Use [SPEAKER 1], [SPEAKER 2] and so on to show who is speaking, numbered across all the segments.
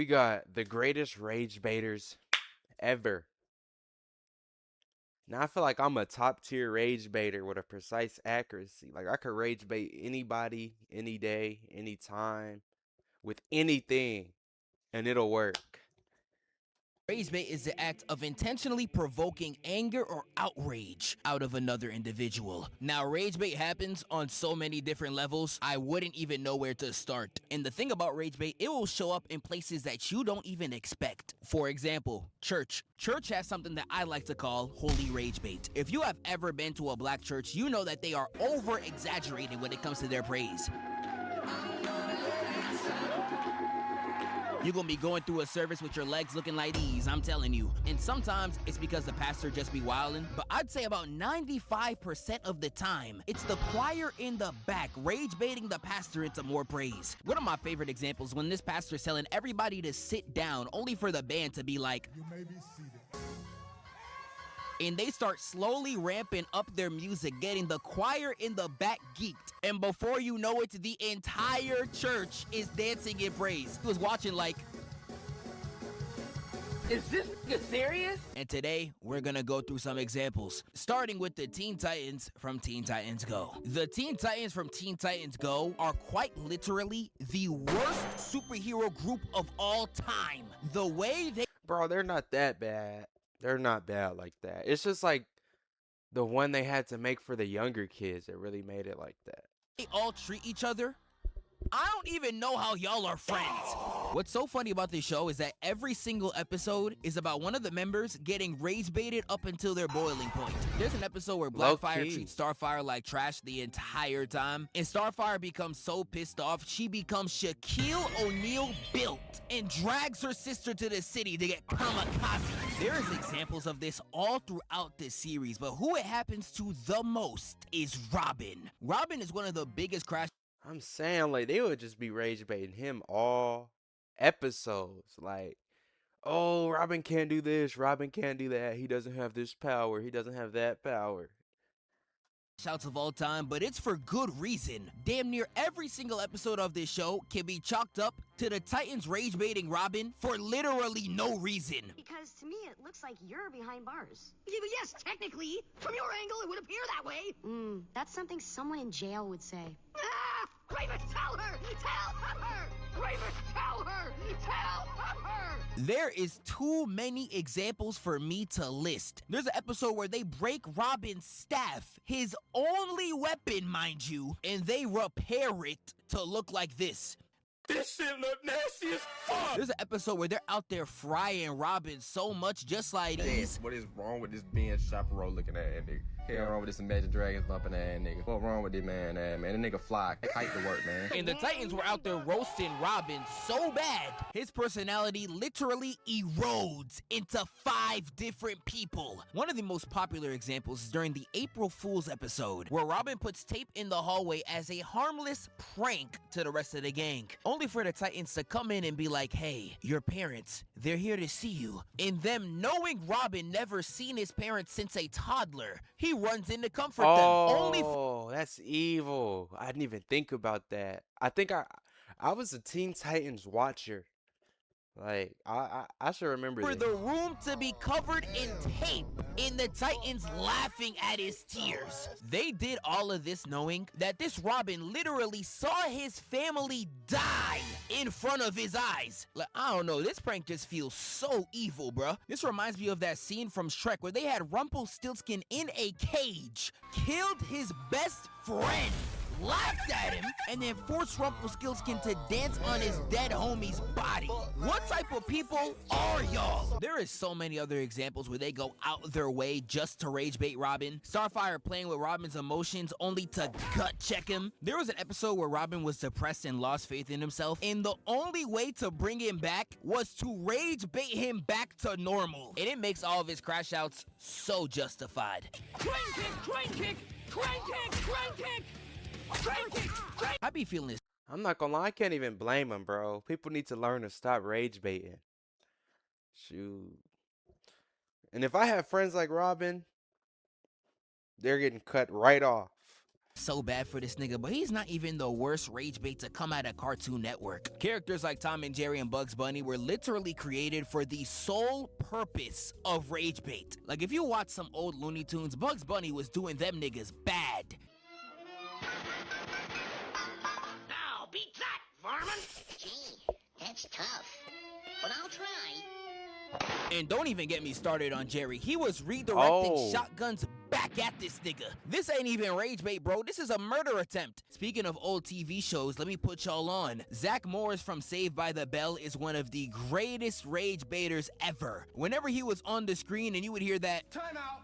[SPEAKER 1] We got the greatest rage baiters ever. Now I feel like I'm a top tier rage baiter with a precise accuracy. Like I could rage bait anybody, any day, anytime, with anything, and it'll work.
[SPEAKER 2] Rage bait is the act of intentionally provoking anger or outrage out of another individual. Now, rage bait happens on so many different levels, I wouldn't even know where to start. And the thing about rage bait, it will show up in places that you don't even expect. For example, church. Church has something that I like to call holy rage bait. If you have ever been to a black church, you know that they are over exaggerated when it comes to their praise. You're gonna be going through a service with your legs looking like these, I'm telling you. And sometimes it's because the pastor just be wildin', but I'd say about 95% of the time, it's the choir in the back rage baiting the pastor into more praise. One of my favorite examples when this pastor's telling everybody to sit down only for the band to be like,
[SPEAKER 3] "You may be seated."
[SPEAKER 2] and they start slowly ramping up their music, getting the choir in the back geeked. And before you know it, the entire church is dancing in praise. He was watching like,
[SPEAKER 4] is this serious?
[SPEAKER 2] and today, we're gonna go through some examples, starting with the Teen Titans from Teen Titans Go. The Teen Titans from Teen Titans Go are quite literally the worst superhero group of all time. The way they
[SPEAKER 1] Bro, they're not that bad. They're not bad like that. It's just like the one they had to make for the younger kids that really made it like that.
[SPEAKER 2] all treat each other, I don't even know how y'all are friends. What's so funny about this show is that every single episode is about one of the members getting rage baited up until their boiling point. There's an episode where Blackfire
[SPEAKER 1] Low-key.
[SPEAKER 2] treats Starfire like trash the entire time, and Starfire becomes so pissed off, she becomes Shaquille O'Neal built and drags her sister to the city to get kamikaze. There is examples of this all throughout this series, but who it happens to the most is Robin. Robin is one of the biggest crash
[SPEAKER 1] I'm saying like they would just be rage baiting him all episodes. Like, oh, Robin can't do this, Robin can't do that. He doesn't have this power, he doesn't have that power.
[SPEAKER 2] shouts of all time, but it's for good reason. Damn near every single episode of this show can be chalked up to the Titans rage baiting Robin for literally no reason.
[SPEAKER 5] Because to me, it looks like you're behind bars.
[SPEAKER 4] Yeah, but yes, technically, from your angle, it would appear that way.
[SPEAKER 5] That's something someone in jail would say.
[SPEAKER 4] Ah! Raven, tell her! Tell her! Raven, tell her! Tell her!
[SPEAKER 2] There is too many examples for me to list. There's an episode where they break Robin's staff, his only weapon, mind you, and they repair it to look like this.
[SPEAKER 6] This shit look nasty as fuck.
[SPEAKER 2] There's an episode where they're out there frying Robin so much, just like these.
[SPEAKER 7] What is wrong with this being chaperone looking at that nigga? Hell wrong with this Imagine Dragons bumping that nigga? What wrong with this man, man? The nigga fly, kite to work, man.
[SPEAKER 2] And the Titans were out there roasting Robin so bad, his personality literally erodes into 5 different people. One of the most popular examples is during the April Fool's episode, where Robin puts tape in the hallway as a harmless prank to the rest of the gang, only for the Titans to come in and be like, hey, your parents, they're here to see you. And them knowing Robin never seen his parents since a toddler, he runs in to comfort them, only
[SPEAKER 1] Oh, that's evil. I didn't even think about that. I think I was a Teen Titans watcher. Like I should remember
[SPEAKER 2] for
[SPEAKER 1] this.
[SPEAKER 2] the room to be covered in tape and the Titans laughing at his tears. They did all of this knowing that this Robin literally saw his family die in front of his eyes. Like, I don't know, this prank just feels so evil, bruh. This reminds me of that scene from Shrek where they had Rumpelstiltskin in a cage, killed his best friend, laughed at him, and then forced Rumpelstiltskin to dance on his dead homie's body. What type of people are y'all? There is so many other examples where they go out their way just to rage bait Robin. Starfire playing with Robin's emotions only to gut check him. There was an episode where Robin was depressed and lost faith in himself, and the only way to bring him back was to rage bait him back to normal. And it makes all of his crash outs so justified.
[SPEAKER 4] Crane kick! Crane kick! Crane kick! Crane kick! Crane kick! Crane
[SPEAKER 2] I be feeling this
[SPEAKER 1] I'm not gonna lie, I can't even blame him, bro. People need to learn to stop rage baiting. Shoot. And if I have friends like Robin, they're getting cut right off.
[SPEAKER 2] So bad for this nigga, but he's not even the worst rage bait to come out of Cartoon Network. Characters like Tom and Jerry and Bugs Bunny were literally created for the sole purpose of rage bait. Like if you watch some old Looney Tunes, Bugs Bunny was doing them niggas bad.
[SPEAKER 4] Now beat that, Varmin!
[SPEAKER 3] Gee, that's tough. But I'll try.
[SPEAKER 2] And don't even get me started on Jerry. He was redirecting
[SPEAKER 1] Oh.
[SPEAKER 2] shotguns back at this nigga. This ain't even rage bait, bro. This is a murder attempt. Speaking of old TV shows, let me put y'all on. Zach Morris from Saved by the Bell is one of the greatest rage baiters ever. Whenever he was on the screen and you would hear that,
[SPEAKER 6] Time out.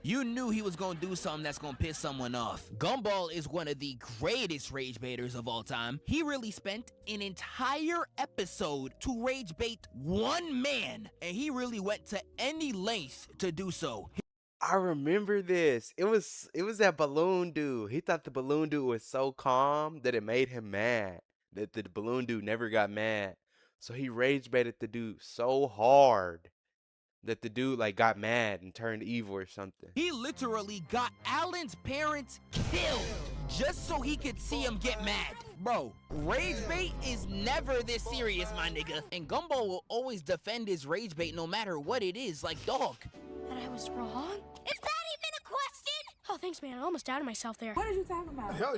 [SPEAKER 2] you knew he was gonna do something that's gonna piss someone off. Gumball is one of the greatest rage baiters of all time. He really spent an entire episode to rage bait one man, and he really went to any length to do so.
[SPEAKER 1] I remember this. It was that balloon dude. He thought the balloon dude was so calm that it made him mad. That the balloon dude never got mad. So he rage baited the dude so hard that the dude like got mad and turned evil or something.
[SPEAKER 2] He literally got Alan's parents killed just so he could see him get mad. Bro, rage bait is never this serious, my nigga. And Gumball will always defend his rage bait no matter what it is, like dog.
[SPEAKER 8] That I was wrong?
[SPEAKER 3] Is that even a question?
[SPEAKER 8] Oh, thanks, man. I almost doubted myself there.
[SPEAKER 6] What the hell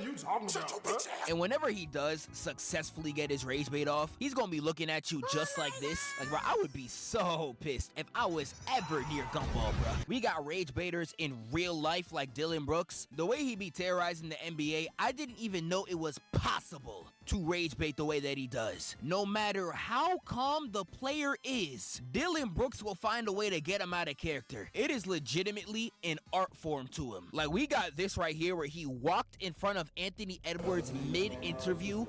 [SPEAKER 6] you talking about, bro?
[SPEAKER 2] And whenever he does successfully get his rage bait off, he's gonna be looking at you just like this. Like, bro, I would be so pissed if I was ever near Gumball, bro. We got rage baiters in real life like Dylan Brooks. The way he be terrorizing the NBA, I didn't even know it was possible to rage bait the way that he does. No matter how calm the player is, Dylan Brooks will find a way to get him out of character. It is legitimately an art form to him. Like, we got this right here where he walked in front of Anthony Edwards mid-interview.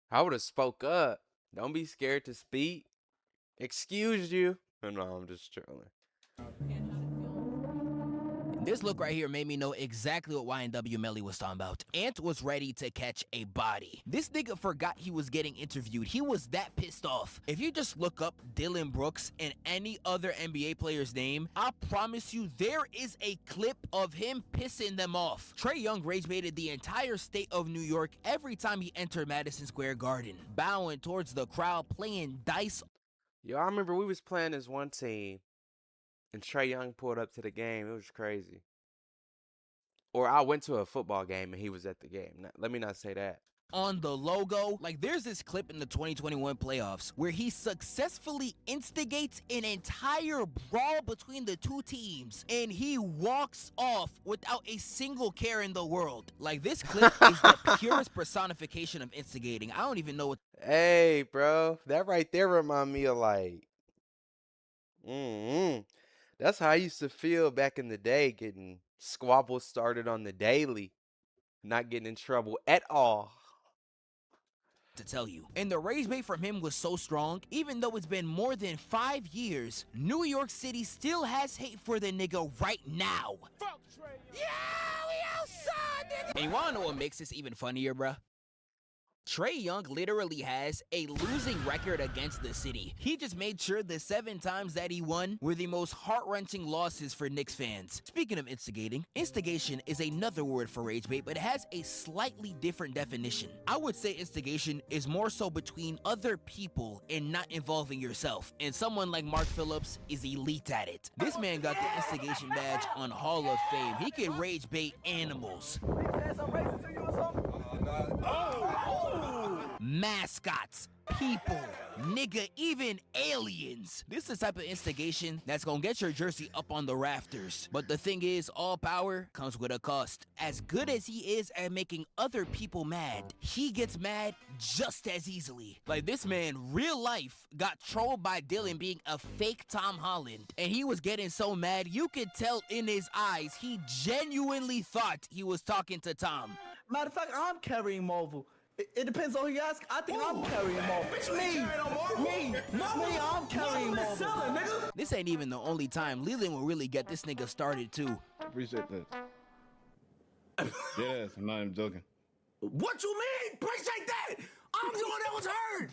[SPEAKER 1] I would have spoke up. Don't be scared to speak. Excuse you. No, I'm just trolling.
[SPEAKER 2] This look right here made me know exactly what YNW Melly was talking about. Ant was ready to catch a body. This nigga forgot he was getting interviewed. He was that pissed off. If you just look up Dylan Brooks and any other NBA player's name, I promise you there is a clip of him pissing them off. Trae Young rage baited the entire state of New York every time he entered Madison Square Garden, bowing towards the crowd, playing dice.
[SPEAKER 1] Yo, I remember we was playing as one team, and Trae Young pulled up to the game. It was crazy. Or I went to a football game and he was at the game. Let me not say that.
[SPEAKER 2] On the logo, like there's this clip in the 2021 playoffs where he successfully instigates an entire brawl between the two teams and he walks off without a single care in the world. Like this clip is the purest personification of instigating. I don't even know what.
[SPEAKER 1] Hey, bro, that right there remind me of like, that's how I used to feel back in the day, getting squabbles started on the daily, not getting in trouble at all.
[SPEAKER 2] To tell you. And the rage bait from him was so strong, even though it's been more than 5 years, New York City still has hate for the nigga right now.
[SPEAKER 6] Fuck Trey.
[SPEAKER 2] Yeah, we outside, nigga. And you wanna know what makes this even funnier, bruh? Trae Young literally has a losing record against the city. He just made sure the 7 times that he won were the most heart-wrenching losses for Knicks fans. Speaking of instigating, instigation is another word for rage bait, but it has a slightly different definition. I would say instigation is more so between other people and not involving yourself. And someone like Mark Phillips is elite at it. This man got the instigation badge on Hall of Fame. He can rage bait animals, mascots, people, nigga, even aliens. This is the type of instigation that's gonna get your jersey up on the rafters. But the thing is, all power comes with a cost. As good as he is at making other people mad, he gets mad just as easily. Like this man, real life, got trolled by Dylan being a fake Tom Holland. And he was getting so mad, you could tell in his eyes, he genuinely thought he was talking to Tom.
[SPEAKER 9] Matter of fact, I'm carrying Marvel. It depends on who you ask. I think I'm carrying Marvel. Me, I'm carrying Marvel.
[SPEAKER 2] This ain't even the only time Leland will really get this nigga started too.
[SPEAKER 10] Appreciate that. Yes, I'm not even joking.
[SPEAKER 6] What you mean? Appreciate that. I'm the one that was hurt.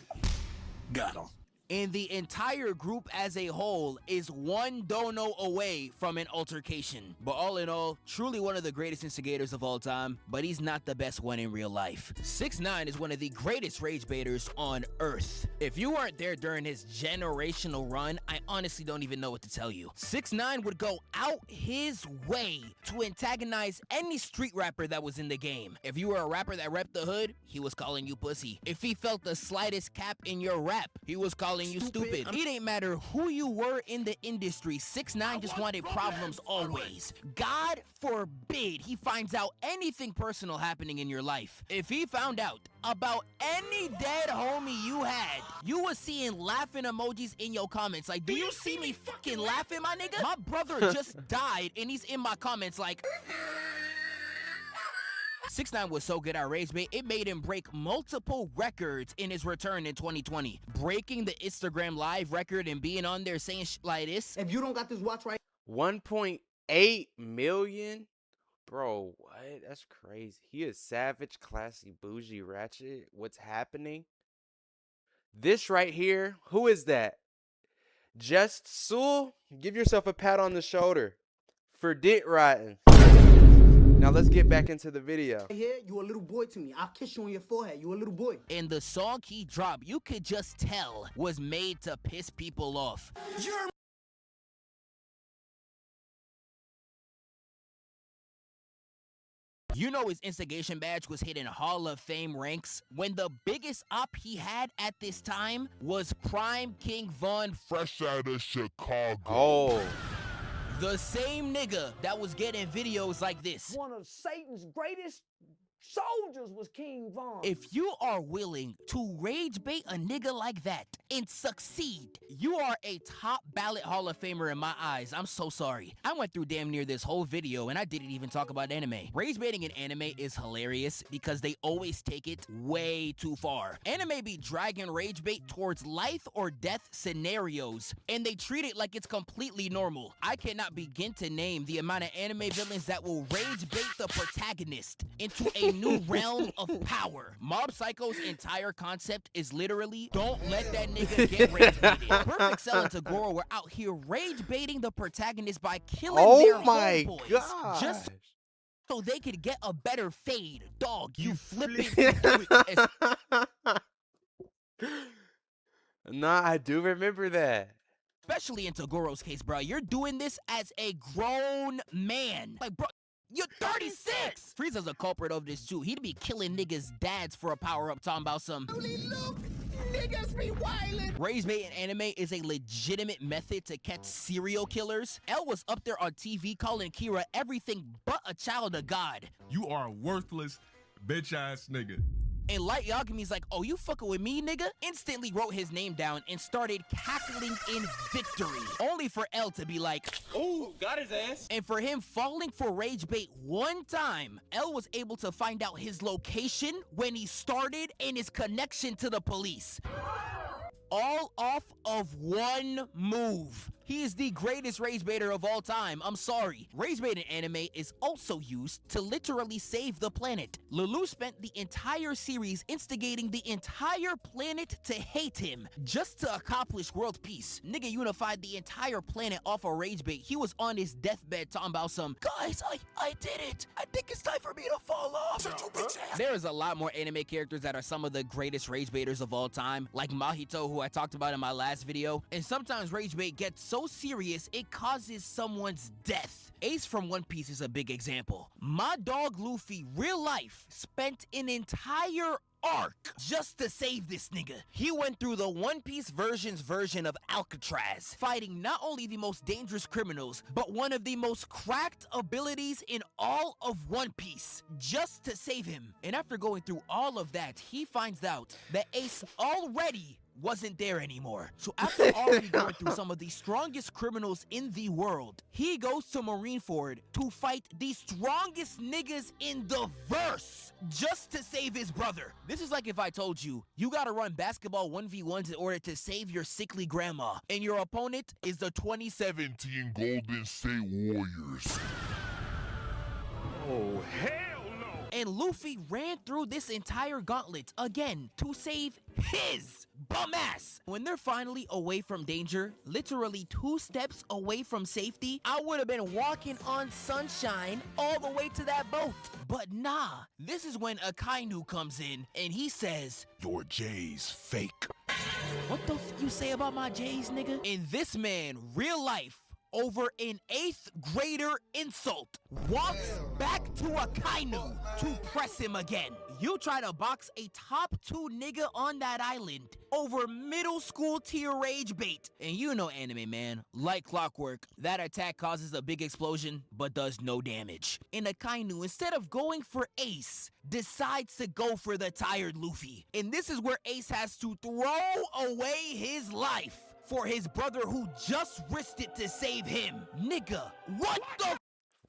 [SPEAKER 6] Got him.
[SPEAKER 2] And the entire group as a whole is one dono away from an altercation. But all in all, truly one of the greatest instigators of all time, but he's not the best one in real life. 6ix9ine is one of the greatest rage baiters on earth. If you weren't there during his generational run, I honestly don't even know what to tell you. 6ix9ine would go out his way to antagonize any street rapper that was in the game. If you were a rapper that repped the hood, he was calling you pussy. If he felt the slightest cap in your rap, he was calling you stupid. It ain't matter who you were in the industry, 6ix9ine just wanted problems always. God forbid he finds out anything personal happening in your life. If he found out about any dead homie you had, you was seeing laughing emojis in your comments. Like, do you see me fucking laughing, my nigga? My brother just died and he's in my comments like... 6ix9ine was so good at rage bait, it made him break multiple records in his return in 2020. Breaking the Instagram live record and being on there saying shit like this.
[SPEAKER 9] If you don't got this watch right,
[SPEAKER 1] 1.8 million? Bro, what? That's crazy. He is savage, classy, bougie, ratchet. What's happening? This right here, who is that? Just Sul? Give yourself a pat on the shoulder for dit rotting. Now let's get back into the video.
[SPEAKER 9] here, you a little boy to me. I'll kiss you on your forehead. You a little boy.
[SPEAKER 2] And the song he dropped, you could just tell, was made to piss people off. You know his instigation badge was hitting Hall of Fame ranks when the biggest op he had at this time was Prime King Von fresh out of Chicago.
[SPEAKER 1] Oh.
[SPEAKER 2] The same nigga that was getting videos like this.
[SPEAKER 6] One of Satan's greatest soldiers was King Von.
[SPEAKER 2] If you are willing to rage bait a nigga like that and succeed, you are a top ballot Hall of Famer in my eyes. I'm so sorry. I went through damn near this whole video and I didn't even talk about anime. Rage baiting in anime is hilarious because they always take it way too far. Anime be dragging rage bait towards life or death scenarios and they treat it like it's completely normal. I cannot begin to name the amount of anime villains that will rage bait the protagonist into a new realm of power. Mob Psycho's entire concept is literally, don't let that nigga get rage baited. Perfect Cell and Tagoro were out here rage baiting the protagonist by killing their homeboys.
[SPEAKER 1] God.
[SPEAKER 2] Just so they could get a better fade. Dog, you flipping.
[SPEAKER 1] Nah, I do remember that.
[SPEAKER 2] Especially in Tagoro's case, bro. You're doing this as a grown man. Like, bro, you're 36! Frieza's a culprit of this too. He'd be killing niggas' dads for a power-up talking about some...
[SPEAKER 9] Look, niggas be wildin'.
[SPEAKER 2] Rage bait in anime is a legitimate method to catch serial killers. L was up there on TV calling Kira everything but a child of God.
[SPEAKER 10] You are a worthless, bitch-ass nigga.
[SPEAKER 2] And Light Yagami's like, oh, you fucking with me, nigga? Instantly wrote his name down and started cackling in victory. Only for L to be like,
[SPEAKER 10] Oh, got his ass.
[SPEAKER 2] and for him falling for rage bait one time, L was able to find out his location when he started and his connection to the police. All off of one move. He is the greatest rage baiter of all time. I'm sorry. Rage bait in anime is also used to literally save the planet. Lelouch spent the entire series instigating the entire planet to hate him just to accomplish world peace. Nigga unified the entire planet off of rage bait. He was on his deathbed talking about some, guys, I did it. I think it's time for me to fall off. There is a lot more anime characters that are some of the greatest rage baiters of all time, like Mahito, who I talked about in my last video. And sometimes rage bait gets so serious it causes someone's death. Ace from One Piece is a big example. My dog Luffy, real life, spent an entire arc just to save this nigga. He went through the One Piece version of Alcatraz, fighting not only the most dangerous criminals, but one of the most cracked abilities in all of One Piece, just to save him. And after going through all of that, he finds out that Ace already wasn't there anymore. So after already going through some of the strongest criminals in the world, he goes to Marineford to fight the strongest niggas in the verse just to save his brother. This is like if I told you, you gotta run basketball 1v1s in order to save your sickly grandma, and your opponent is the 2017 Golden State Warriors.
[SPEAKER 10] Oh, hell no.
[SPEAKER 2] And Luffy ran through this entire gauntlet again to save his bum ass. When they're finally away from danger, literally 2 steps away from safety, I would have been walking on sunshine all the way to that boat. But nah, this is when Akainu comes in and he says,
[SPEAKER 11] "Your J's fake."
[SPEAKER 2] "What the f you say about my J's, nigga?" And this man, real life, over an 8th grader insult, walks back to Akainu to press him again. You try to box a top 2 nigga on that island over middle school tier rage bait. And you know anime, man, like clockwork, that attack causes a big explosion but does no damage. And Akainu, instead of going for Ace, decides to go for the tired Luffy. And this is where Ace has to throw away his life for his brother who just risked it to save him. Nigga, what the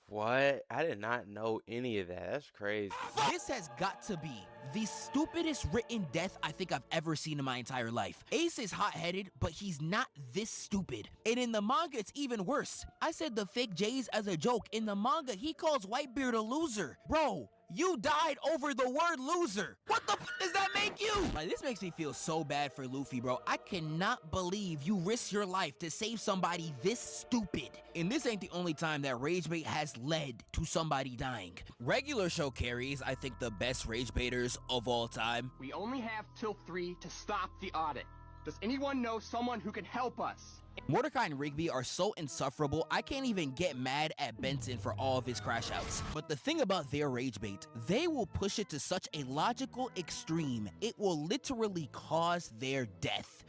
[SPEAKER 1] What? I did not know any of that. That's crazy.
[SPEAKER 2] This has got to be the stupidest written death I think I've ever seen in my entire life. Ace is hot-headed, but he's not this stupid. And in the manga, it's even worse. I said the fake J's as a joke. In the manga, he calls Whitebeard a loser. Bro, you died over the word loser. What the f does that make you? Like, this makes me feel so bad for Luffy, bro. I cannot believe you risked your life to save somebody this stupid. And this ain't the only time that rage bait has led to somebody dying. Regular show carries, I think, the best rage baiters of all time.
[SPEAKER 12] We only have till 3 to stop the audit. Does anyone know someone who can help us?
[SPEAKER 2] Mordecai and Rigby are so insufferable, I can't even get mad at Benson for all of his crash outs. But the thing about their rage bait, they will push it to such a logical extreme, it will literally cause their death.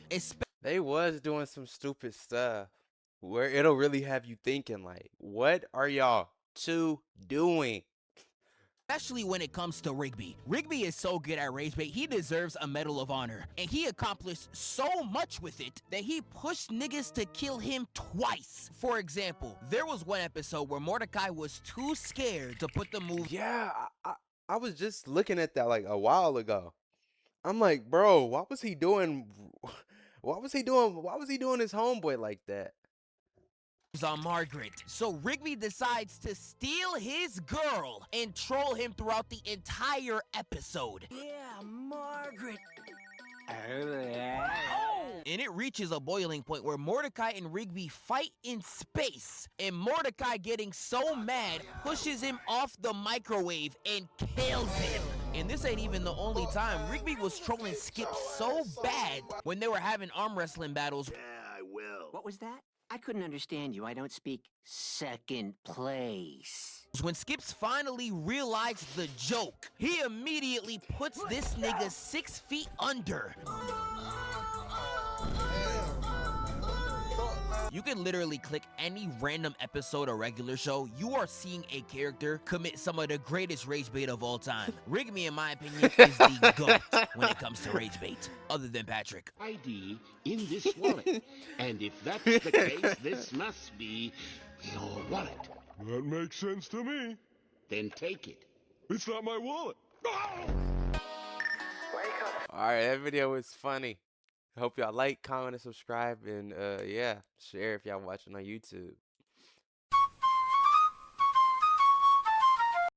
[SPEAKER 1] They was doing some stupid stuff where it'll really have you thinking like, what are y'all 2 doing?
[SPEAKER 2] Especially when it comes to Rigby. Rigby is so good at rage bait, he deserves a Medal of Honor. And he accomplished so much with it that he pushed niggas to kill him twice. For example, there was one episode where Mordecai was too scared to put the move.
[SPEAKER 1] Yeah, I was just looking at that like a while ago. I'm like, bro, what was he doing? What was he doing? Why was he doing his homeboy like that?
[SPEAKER 2] On Margaret. So Rigby decides to steal his girl and troll him throughout the entire episode.
[SPEAKER 6] Yeah, Margaret.
[SPEAKER 2] And it reaches a boiling point where Mordecai and Rigby fight in space. And Mordecai, getting so mad, pushes him off the microwave and kills him. And this ain't even the only time. Rigby was trolling Skip so bad when they were having arm wrestling battles.
[SPEAKER 13] Yeah, I will. What was that? I couldn't understand you. I don't speak second place.
[SPEAKER 2] When Skips finally realized the joke, he immediately puts this nigga 6 feet under. You can literally click any random episode or regular show, you are seeing a character commit some of the greatest rage bait of all time. Rigby, in my opinion, is the GOAT when it comes to rage bait, other than Patrick.
[SPEAKER 14] ID in this wallet. And if that's the case, this must be your wallet.
[SPEAKER 10] That makes sense to me.
[SPEAKER 14] Then take it.
[SPEAKER 10] It's not my wallet.
[SPEAKER 1] Alright, that video was funny. Hope y'all like, comment, and subscribe, and yeah, share if y'all watching on YouTube.